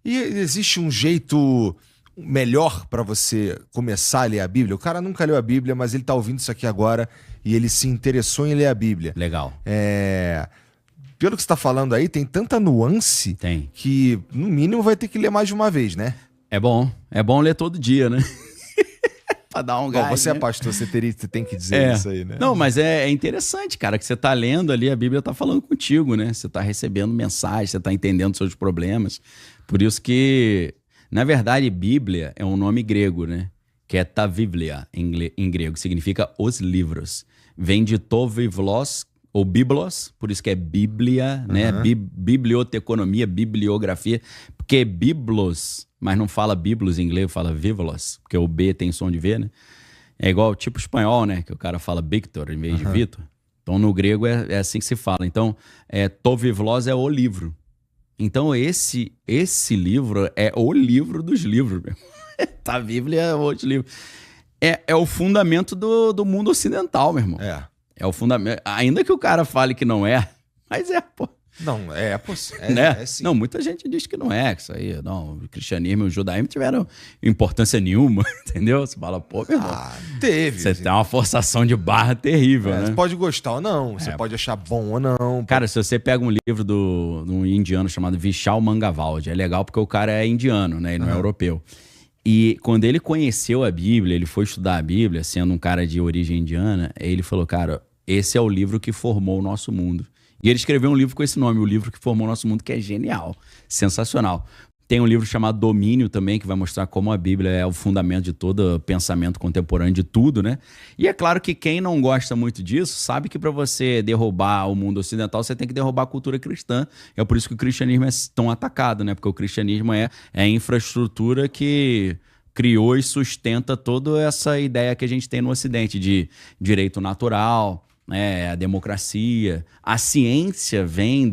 E existe um jeito melhor para você começar a ler a Bíblia? O cara nunca leu a Bíblia, mas ele tá ouvindo isso aqui agora e ele se interessou em ler a Bíblia. Legal. Pelo que você tá falando aí, tem tanta nuance que, no mínimo, vai ter que ler mais de uma vez, né? É bom ler todo dia, né? Pra dar um gás, você né? é pastor, você tem que dizer isso aí, né? Não, mas é interessante, cara, que você tá lendo ali, a Bíblia tá falando contigo, né? Você tá recebendo mensagem, você tá entendendo seus problemas. Por isso que, na verdade, Bíblia é um nome grego, né? Que é Tavivlia, em grego, que significa os livros. Vem de tovivlos, ou biblos, por isso que é Bíblia, né? Biblioteconomia, bibliografia, porque é biblos, mas não fala biblos em inglês, fala vivlos, porque o B tem som de V, né? É igual tipo espanhol, né? Que o cara fala Victor em vez de Vitor. Então, no grego é assim que se fala. Então, tovivlos é o livro. Então, esse livro é o livro dos livros, meu. Tá, a Bíblia é outro livro. É o fundamento do mundo ocidental, meu irmão. É o fundamento. Ainda que o cara fale que não é, mas pô. Não, né? sim. Não, muita gente diz que não é, que isso aí, não, o cristianismo e o judaísmo tiveram importância nenhuma, entendeu? Você fala, pô, meu irmão. Teve. Você tem uma forçação de barra terrível, né? Você pode gostar ou não, você pode achar bom ou não. Cara, se você pega um livro de um indiano chamado Vishal Mangavaldi, é legal porque o cara é indiano, né? Ele não é europeu. E quando ele conheceu a Bíblia, ele foi estudar a Bíblia, sendo um cara de origem indiana, ele falou, cara, esse é o livro que formou o nosso mundo. E ele escreveu um livro com esse nome, O Livro que Formou o Nosso Mundo, que é genial, sensacional. Tem um livro chamado Domínio também, que vai mostrar como a Bíblia é o fundamento de todo pensamento contemporâneo, de tudo, né? E é claro que quem não gosta muito disso, sabe que para você derrubar o mundo ocidental, você tem que derrubar a cultura cristã. É por isso que o cristianismo é tão atacado, né? Porque o cristianismo é a infraestrutura que criou e sustenta toda essa ideia que a gente tem no Ocidente de direito natural, a democracia, a ciência vem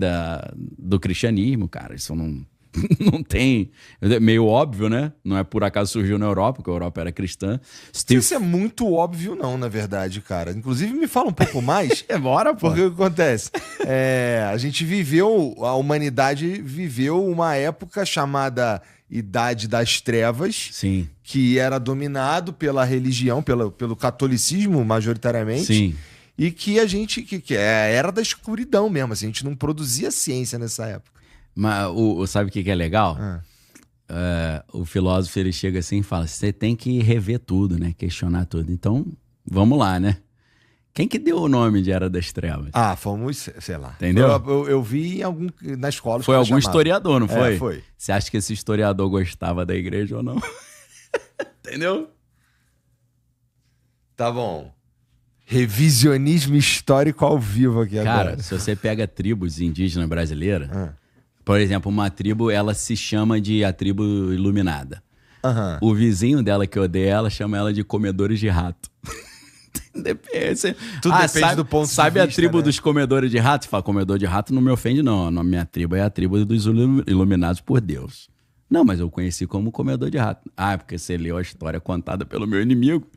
do cristianismo, cara. Isso não tem... É meio óbvio, né? Não é por acaso surgiu na Europa, porque a Europa era cristã. Isso é muito óbvio não, na verdade, cara. Inclusive, me fala um pouco mais. Bora, pô. Porque o que acontece? A humanidade viveu uma época chamada Idade das Trevas. Sim. Que era dominado pela religião, pelo catolicismo, majoritariamente. Sim. E que que é a era da escuridão mesmo, assim, a gente não produzia ciência nessa época. Mas sabe o que é legal? O filósofo, ele chega assim e fala, você tem que rever tudo, né? Questionar tudo. Então, vamos lá, né? Quem que deu o nome de Era das Trevas? Fomos, sei lá. Entendeu? Eu vi na escola. Foi algum historiador, não foi? Foi. Você acha que esse historiador gostava da igreja ou não? Entendeu? Tá bom. Revisionismo histórico ao vivo aqui agora. Cara, se você pega tribos indígenas brasileiras, por exemplo, uma tribo, ela se chama de a tribo iluminada. O vizinho dela que odeia ela chama ela de comedores de rato. Tudo depende do ponto de vista. Sabe a tribo dos comedores de rato? Você fala, comedor de rato não me ofende, não. A minha tribo é a tribo dos iluminados por Deus. Não, mas eu conheci como comedor de rato. Porque você leu a história contada pelo meu inimigo.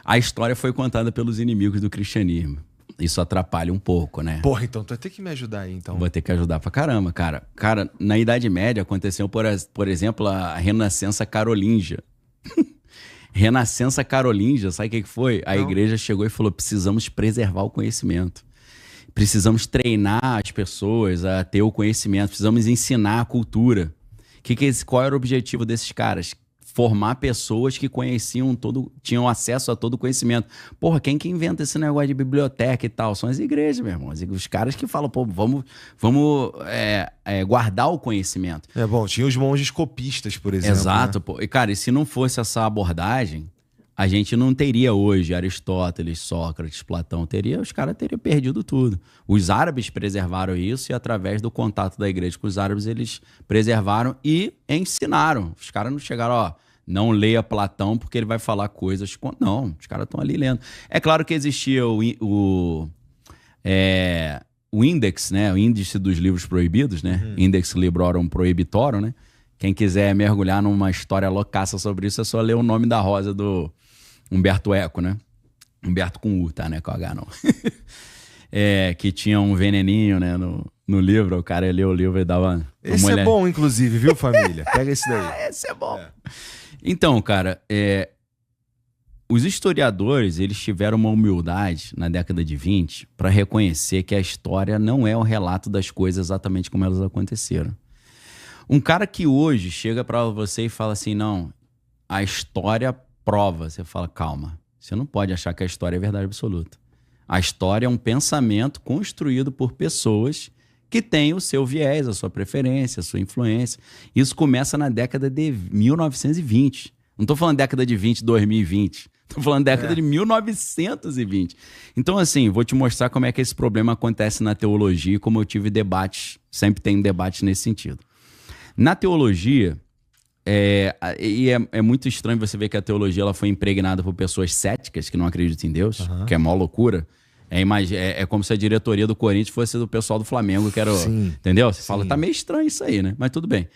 A história foi contada pelos inimigos do cristianismo. Isso atrapalha um pouco, né? Porra, então tu vai ter que me ajudar aí, então. Vou ter que ajudar pra caramba, cara. Cara, na Idade Média aconteceu, por exemplo, a Renascença Carolíngia. Renascença Carolíngia, sabe o que foi? A igreja chegou e falou, precisamos preservar o conhecimento. Precisamos treinar as pessoas a ter o conhecimento. Precisamos ensinar a cultura. Qual era o objetivo desses caras? Formar pessoas que conheciam tinham acesso a todo o conhecimento. Porra, quem que inventa esse negócio de biblioteca e tal? São as igrejas, meu irmão. Os caras que falam, pô, vamos guardar o conhecimento. Bom, tinha os monges copistas, por exemplo. Exato, né? pô. E, cara, e se não fosse essa abordagem, a gente não teria hoje Aristóteles, Sócrates, Platão. Os caras teriam perdido tudo. Os árabes preservaram isso e, através do contato da igreja com os árabes, eles preservaram e ensinaram. Os caras não chegaram, não leia Platão porque ele vai falar coisas... Não, os caras estão ali lendo. É claro que existia o índex, né? O índice dos livros proibidos, né? Index Librorum Prohibitorum, né? Quem quiser mergulhar numa história loucaça sobre isso, é só ler O Nome da Rosa do Humberto Eco, né? Humberto com U, tá? Né? Com H, não. Que tinha um veneninho, né? no livro, o cara lê o livro e dá uma Esse mulher... é bom, inclusive, viu, família? Pega esse daí. Esse é bom. Então, cara, os historiadores, eles tiveram uma humildade na década de 20 para reconhecer que a história não é o relato das coisas exatamente como elas aconteceram. Um cara que hoje chega para você e fala assim, não, a história prova. Você fala, calma, você não pode achar que a história é verdade absoluta. A história é um pensamento construído por pessoas que têm o seu viés, a sua preferência, a sua influência. Isso começa na década de 1920. Não estou falando década de 20, 2020. Estou falando década de 1920. Então, assim, vou te mostrar como é que esse problema acontece na teologia e como eu tive debates, sempre tem debates nesse sentido. Na teologia, é muito estranho você ver que a teologia ela foi impregnada por pessoas céticas que não acreditam em Deus, que é mó loucura. É como se a diretoria do Corinthians fosse do pessoal do Flamengo, que era entendeu? Você fala, tá meio estranho isso aí, né? Mas tudo bem.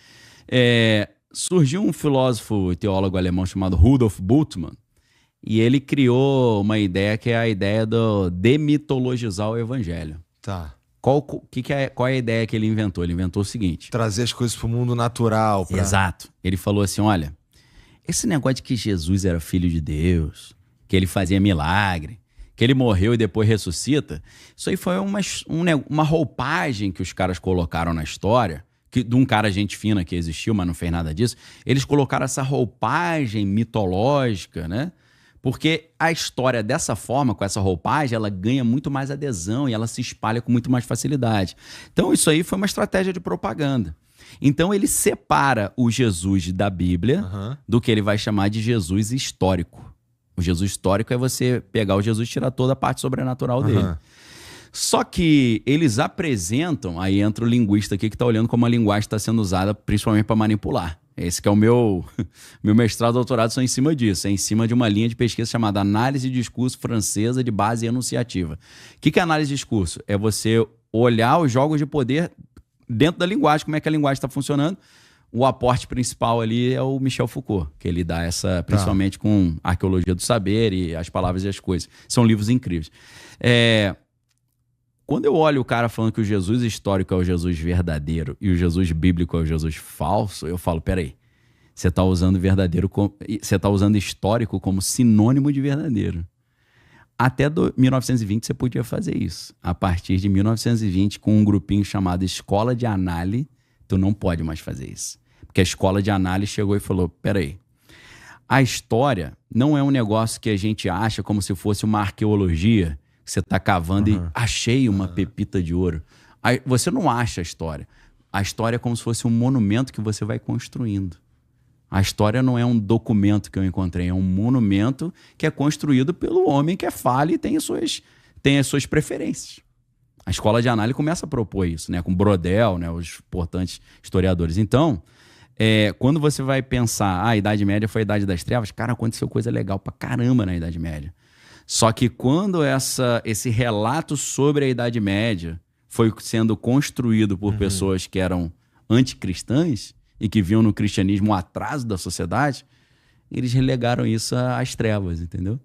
Surgiu um filósofo e teólogo alemão chamado Rudolf Bultmann, e ele criou uma ideia que é a ideia do demitologizar o evangelho. Tá. Qual é a ideia que ele inventou? Ele inventou o seguinte. Trazer as coisas pro mundo natural. Exato. Ele falou assim, olha, esse negócio de que Jesus era filho de Deus, que ele fazia milagre, que ele morreu e depois ressuscita, isso aí foi uma roupagem que os caras colocaram na história, de um cara gente fina que existiu, mas não fez nada disso. Eles colocaram essa roupagem mitológica, né? Porque a história dessa forma, com essa roupagem, ela ganha muito mais adesão e ela se espalha com muito mais facilidade. Então isso aí foi uma estratégia de propaganda. Então ele separa o Jesus da Bíblia do que ele vai chamar de Jesus histórico. O Jesus histórico é você pegar o Jesus e tirar toda a parte sobrenatural dele. Só que eles apresentam, aí entra o linguista aqui que está olhando como a linguagem está sendo usada principalmente para manipular. Esse que é o meu mestrado e doutorado são em cima disso. É em cima de uma linha de pesquisa chamada Análise de Discurso Francesa de Base Enunciativa. O que é análise de discurso? É você olhar os jogos de poder dentro da linguagem, como é que a linguagem está funcionando. O aporte principal ali é o Michel Foucault, que ele dá essa, principalmente com Arqueologia do Saber e As Palavras e as Coisas. São livros incríveis. Quando eu olho o cara falando que o Jesus histórico é o Jesus verdadeiro e o Jesus bíblico é o Jesus falso, eu falo, peraí, você está usando você está usando histórico como sinônimo de verdadeiro. Até 1920 você podia fazer isso. A partir de 1920, com um grupinho chamado Escola de Análise, tu não pode mais fazer isso. Porque a Escola de Análise chegou e falou, peraí, a história não é um negócio que a gente acha como se fosse uma arqueologia, que você está cavando e achei uma pepita de ouro. Aí você não acha a história. A história é como se fosse um monumento que você vai construindo. A história não é um documento que eu encontrei, é um monumento que é construído pelo homem que é falho e tem as suas preferências. A Escola de Análise começa a propor isso, né? Com Brodel, né? Os importantes historiadores. Então, quando você vai pensar, a Idade Média foi a Idade das Trevas, cara, aconteceu coisa legal pra caramba na Idade Média. Só que quando esse relato sobre a Idade Média foi sendo construído por pessoas que eram anticristãs e que viam no cristianismo o atraso da sociedade, eles relegaram isso às trevas, entendeu?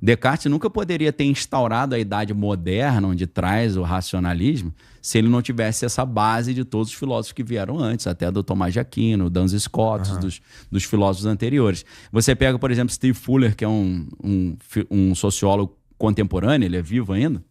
Descartes nunca poderia ter instaurado a Idade Moderna, onde traz o racionalismo, se ele não tivesse essa base de todos os filósofos que vieram antes, até do Tomás de Aquino, Duns Scott, dos filósofos anteriores. Você pega, por exemplo, Steve Fuller, que é um sociólogo contemporâneo, ele é vivo ainda,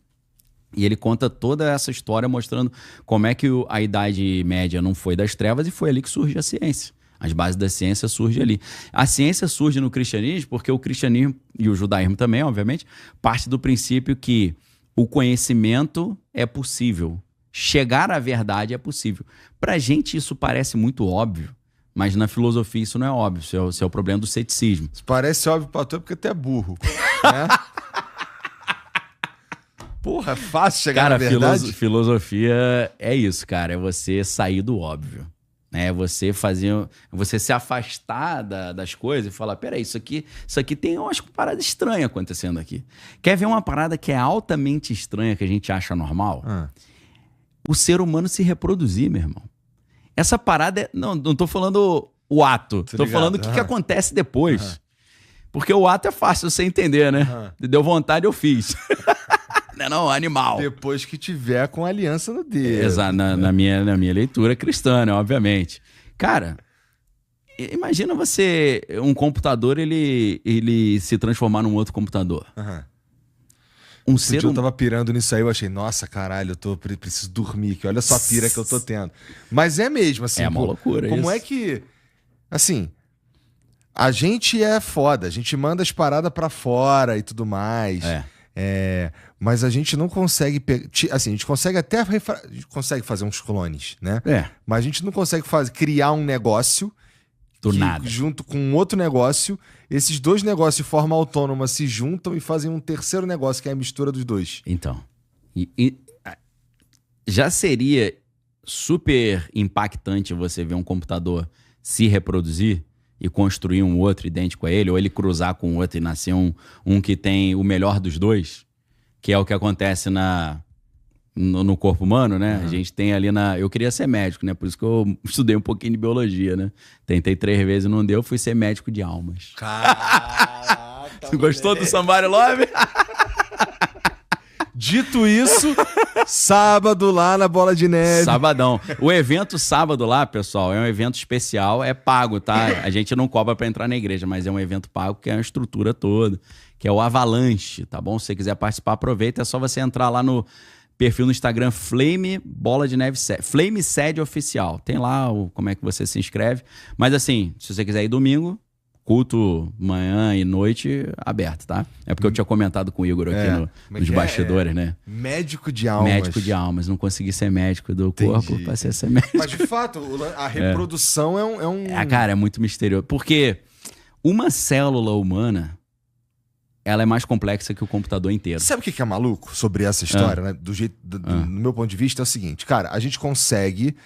e ele conta toda essa história mostrando como é que a Idade Média não foi das trevas e foi ali que surge a ciência. As bases da ciência surgem ali. A ciência surge no cristianismo porque o cristianismo, e o judaísmo também, obviamente, parte do princípio que o conhecimento é possível. Chegar à verdade é possível. Pra gente isso parece muito óbvio, mas na filosofia isso não é óbvio. Isso é o problema do ceticismo. Isso parece óbvio pra tu porque tu é burro. Né? Porra, é fácil chegar na verdade? Filosofia é isso, cara. É você sair do óbvio. Você se afastar das coisas e falar, peraí, isso aqui tem umas paradas estranhas acontecendo aqui. Quer ver uma parada que é altamente estranha, que a gente acha normal? O ser humano se reproduzir, meu irmão. Essa parada, não tô falando o ato, tô falando o que acontece depois. Porque o ato é fácil você entender, né? Deu vontade, eu fiz. Não, animal. Depois que tiver com a aliança no dedo. Exato, na minha leitura cristã, né, obviamente. Cara, imagina você, um computador, ele se transformar num outro computador. Um ser eu tava pirando nisso aí, eu achei, nossa, caralho, preciso dormir aqui, olha só a pira que eu tô tendo. Mas é mesmo, assim. É uma loucura como isso. É que, assim, a gente é foda, a gente manda as paradas pra fora e tudo mais. Mas a gente não consegue assim, a gente consegue até a gente consegue fazer uns clones, né? Mas a gente não consegue criar um negócio do nada. Junto com um outro negócio, esses dois negócios de forma autônoma se juntam e fazem um terceiro negócio, que é a mistura dos dois. Então, já seria super impactante você ver um computador se reproduzir e construir um outro idêntico a ele, ou ele cruzar com o outro e nascer um que tem o melhor dos dois, que é o que acontece no corpo humano, né? A gente tem ali Eu queria ser médico, né? Por isso que eu estudei um pouquinho de biologia, né? Tentei 3 vezes e não deu, fui ser médico de almas. Caraca! Você gostou do Somebody Love? Dito isso, sábado lá na Bola de Neve. Sabadão. O evento sábado lá, pessoal, é um evento especial, é pago, tá? A gente não cobra pra entrar na igreja, mas é um evento pago que é uma estrutura toda, que é o Avalanche, tá bom? Se você quiser participar, aproveita, é só você entrar lá no perfil no Instagram Flame Bola de Neve Flame Sede Oficial. Tem lá como é que você se inscreve. Mas assim, se você quiser ir domingo, culto manhã e noite aberto, tá? É porque eu tinha comentado com o Igor aqui nos bastidores, né? Médico de almas. Médico de almas. Não consegui ser médico do corpo, passei a ser médico. Mas de fato, a reprodução é um... Cara, é muito misterioso. Porque uma célula humana, ela é mais complexa que o computador inteiro. Sabe o que é maluco sobre essa história, né? No meu ponto de vista é o seguinte, cara, a gente consegue,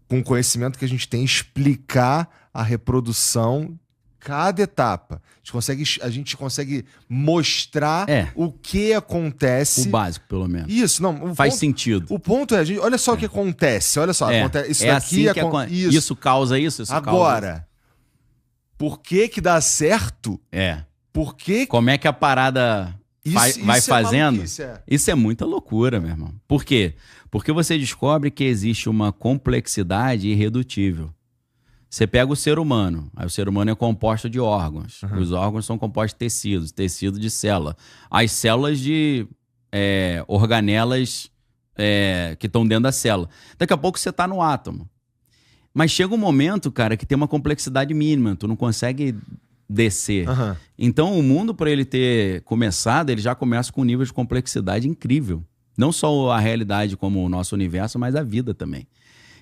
com o conhecimento que a gente tem, explicar a reprodução, cada etapa. A gente consegue mostrar o que acontece. O básico, pelo menos. Isso, não. Faz sentido. O ponto é, olha só o que acontece. Olha só, acontece, isso daqui assim isso causa isso. Agora, por que dá certo? Por que... Como é que a parada vai fazendo? Isso é muita loucura, meu irmão. Por quê? Porque você descobre que existe uma complexidade irredutível. Você pega o ser humano, aí o ser humano é composto de órgãos. Os órgãos são compostos de tecidos, tecido de célula. As células de organelas que estão dentro da célula. Daqui a pouco você está no átomo. Mas chega um momento, cara, que tem uma complexidade mínima. Tu não consegue descer. Então o mundo, para ele ter começado, ele já começa com um nível de complexidade incrível. Não só a realidade como o nosso universo, mas a vida também.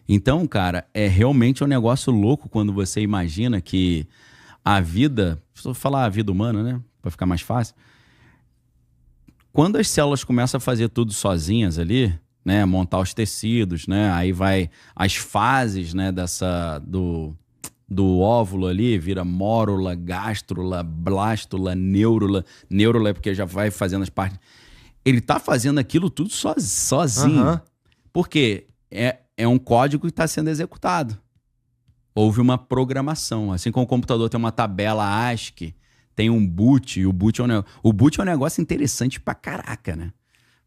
Então, cara, é realmente um negócio louco quando você imagina que a vida... Se eu falar a vida humana, né? Para ficar mais fácil. Quando as células começam a fazer tudo sozinhas ali, né? Montar os tecidos, né? Aí vai as fases, né? Do óvulo ali, vira mórula, gástrula, blástula, neurula. Neurula é porque já vai fazendo as partes... Ele tá fazendo aquilo tudo sozinho. Por quê? É um código que está sendo executado. Houve uma programação. Assim como o computador tem uma tabela ASCII, tem um boot, e o boot é um negócio interessante pra caraca, né?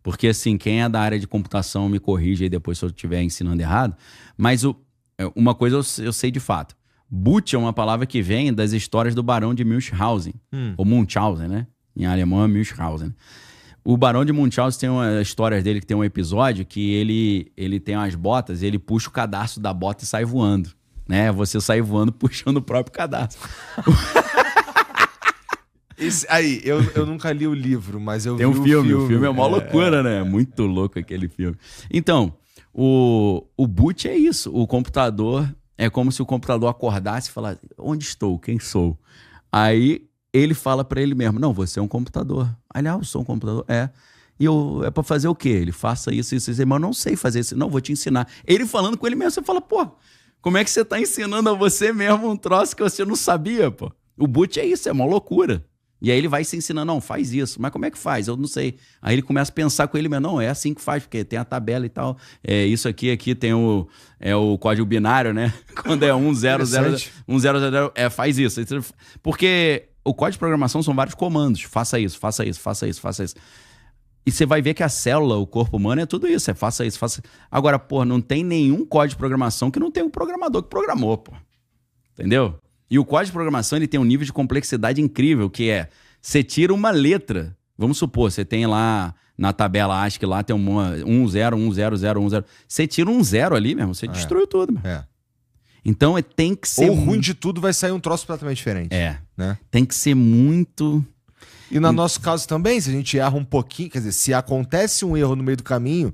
Porque, assim, quem é da área de computação me corrige aí depois se eu estiver ensinando errado, mas uma coisa eu sei de fato. Boot é uma palavra que vem das histórias do Barão de Munchausen, ou Munchausen, né? Em alemão é Munchausen. O Barão de Munchausen tem uma história dele que tem um episódio que ele tem umas botas e ele puxa o cadarço da bota e sai voando, né? Você sai voando puxando o próprio cadarço. Eu nunca li o livro, mas eu vi o filme. O filme é uma loucura, né? Muito louco aquele filme. Então, o boot é isso. O computador é como se o computador acordasse e falasse, onde estou? Quem sou? Aí ele fala pra ele mesmo, não, você é um computador. Aliás, eu sou um computador. E é pra fazer o quê? Ele faça isso, mas eu não sei fazer isso. Não, vou te ensinar. Ele falando com ele mesmo, você fala, pô, como é que você tá ensinando a você mesmo um troço que você não sabia, pô? O boot é isso, é uma loucura. E aí ele vai se ensinando, não, faz isso. Mas como é que faz? Eu não sei. Aí ele começa a pensar com ele mesmo, não, é assim que faz, porque tem a tabela e tal. Isso aqui tem o código binário, né? Quando é 100, 100, faz isso. Porque o código de programação são vários comandos. Faça isso, faça isso, faça isso, faça isso. E você vai ver que a célula, o corpo humano, é tudo isso. Faça isso, faça... Agora, pô, não tem nenhum código de programação que não tem um programador que programou, pô. Entendeu? E o código de programação, ele tem um nível de complexidade incrível, que é, você tira uma letra. Vamos supor, você tem lá na tabela ASCII, lá tem 1, 0, 1, 0, 0, 1, 0. Você tira um 0 ali, mesmo, você destruiu tudo, mesmo. Então, tem que ser... Ou ruim de tudo vai sair um troço completamente diferente. Né? Tem que ser muito... E no nosso caso também, se a gente erra um pouquinho, quer dizer, se acontece um erro no meio do caminho,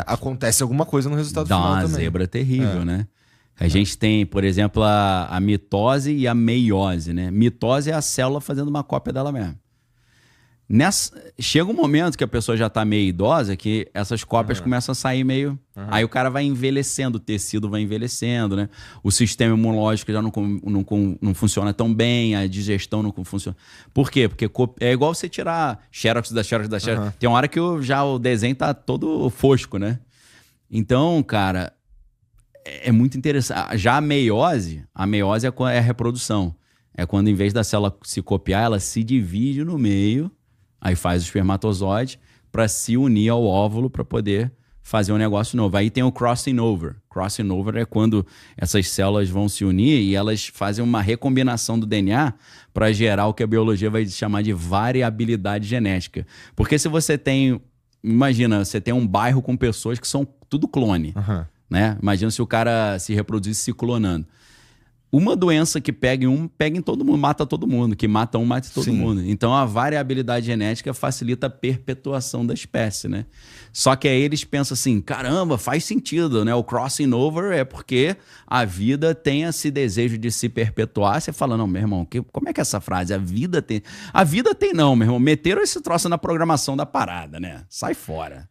acontece alguma coisa no resultado final também. Dá uma zebra terrível, né? A gente tem, por exemplo, a mitose e a meiose, né? Mitose é a célula fazendo uma cópia dela mesma. Chega um momento que a pessoa já está meio idosa, que essas cópias começam a sair meio... Aí o cara vai envelhecendo, o tecido vai envelhecendo, né? O sistema imunológico já não funciona tão bem, a digestão não funciona. Por quê? Porque é igual você tirar xerox da xerox da xerox. Tem uma hora que o desenho tá todo fosco, né? Então, cara, é muito interessante. Já a meiose é a reprodução. É quando, em vez da célula se copiar, ela se divide no meio... Aí faz o espermatozoide para se unir ao óvulo para poder fazer um negócio novo. Aí tem o crossing over. Crossing over é quando essas células vão se unir e elas fazem uma recombinação do DNA para gerar o que a biologia vai chamar de variabilidade genética. Porque se você tem... Imagina, você tem um bairro com pessoas que são tudo clone. Né? Imagina se o cara se reproduzisse se clonando. Uma doença que pega em todo mundo, mata todo mundo. Que mata um, mata todo mundo. Então, a variabilidade genética facilita a perpetuação da espécie, né? Só que aí eles pensam assim, caramba, faz sentido, né? O crossing over é porque a vida tem esse desejo de se perpetuar. Você fala, não, meu irmão, como é que é essa frase? A vida tem não, meu irmão. Meteram esse troço na programação da parada, né? Sai fora.